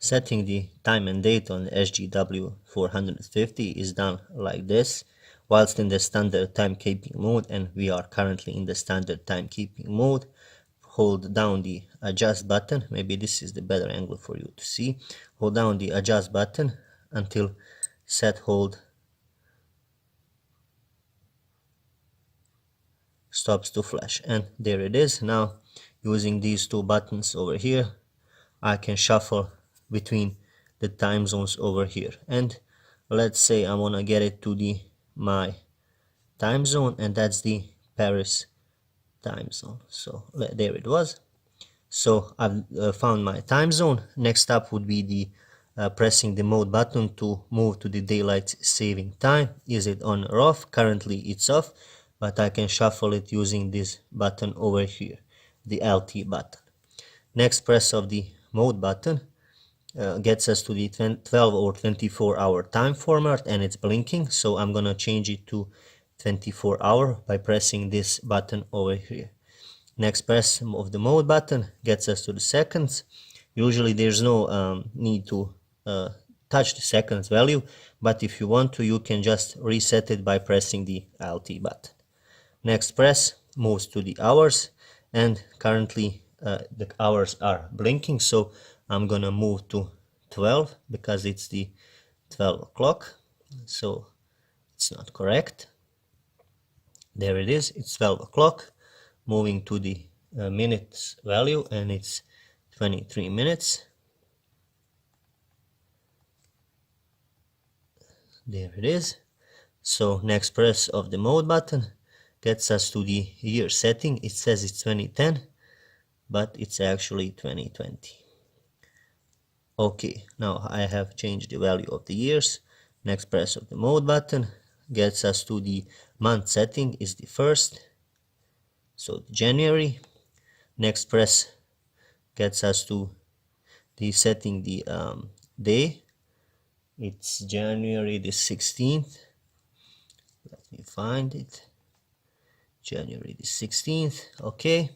Setting the time and date on SGW-450 is done like this. Whilst in the standard timekeeping mode, and we are currently in the standard timekeeping mode, hold down the adjust button. Maybe this is the better angle for you to see. Hold down the adjust button until set hold stops to flash, and there it is. Now using these two buttons over here, I can shuffle between the time zones over here, and let's say I want to get it to the my time zone, and that's the Paris time zone. So there it was. So I've found my time zone. Next up would be the pressing the mode button to move to the daylight saving time. Is it on or off? Currently it's off, but I can shuffle it using this button over here, the LT button. Next press of the mode button gets us to the 12 or 24 hour time format, and it's blinking, so I'm gonna change it to 24 hour by pressing this button over here. Next press of the mode button gets us to the seconds. Usually there's no need to touch the seconds value, but if you want to, you can just reset it by pressing the LT button. Next press moves to the hours, and currently the hours are blinking, so I'm gonna move to 12 because it's the 12 o'clock, so it's not correct. There it is, it's 12 o'clock. Moving to the minutes value, and it's 23 minutes. There it is. So next press of the mode button gets us to the year setting. It says it's 2010, but it's actually 2020. Okay, now I have changed the value of the years. Next press of the mode button gets us to the month setting, is the 1st, so January. Next press gets us to the setting the day. It's January the 16th. Let me find it. January the 16th. Okay.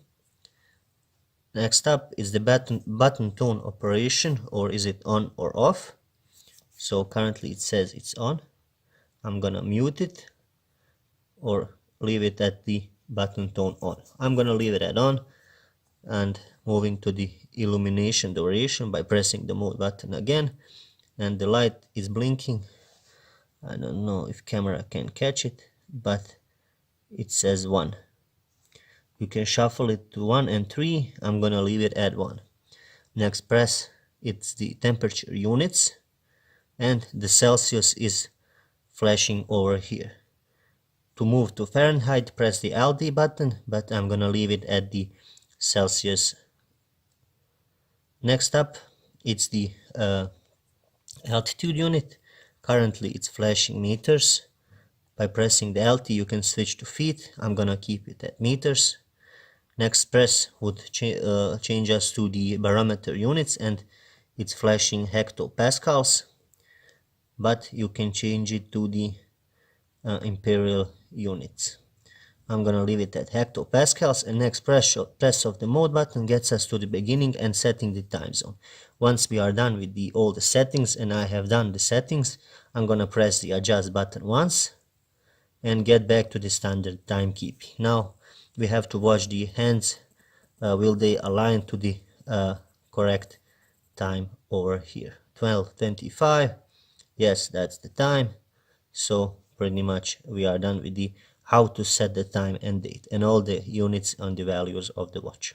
Next up is the button tone operation, or is it on or off? So currently it says it's on. I'm gonna mute it or leave it at the button tone on. I'm gonna leave it at on, and moving to the illumination duration by pressing the mode button again, and the light is blinking. I don't know if camera can catch it, but it says 1. You can shuffle it to 1 and 3. I'm gonna leave it at 1. Next press, it's the temperature units, and the Celsius is flashing over here. To move to Fahrenheit, press the LD button, but I'm gonna leave it at the Celsius. Next up, it's the altitude unit. Currently it's flashing meters. By pressing the LT you can switch to feet. I'm gonna keep it at meters. Next press would change us to the barometer units, and it's flashing hectopascals, but you can change it to the imperial units. I'm gonna leave it at hectopascals, and next press of the mode button gets us to the beginning and setting the time zone. Once we are done with all the settings, and I have done the settings, I'm gonna press the adjust button once and get back to the standard timekeeping. Now we have to watch the hands. Will they align to the correct time over here? 12:25. Yes, that's the time. So pretty much we are done with the how to set the time and date and all the units on the values of the watch.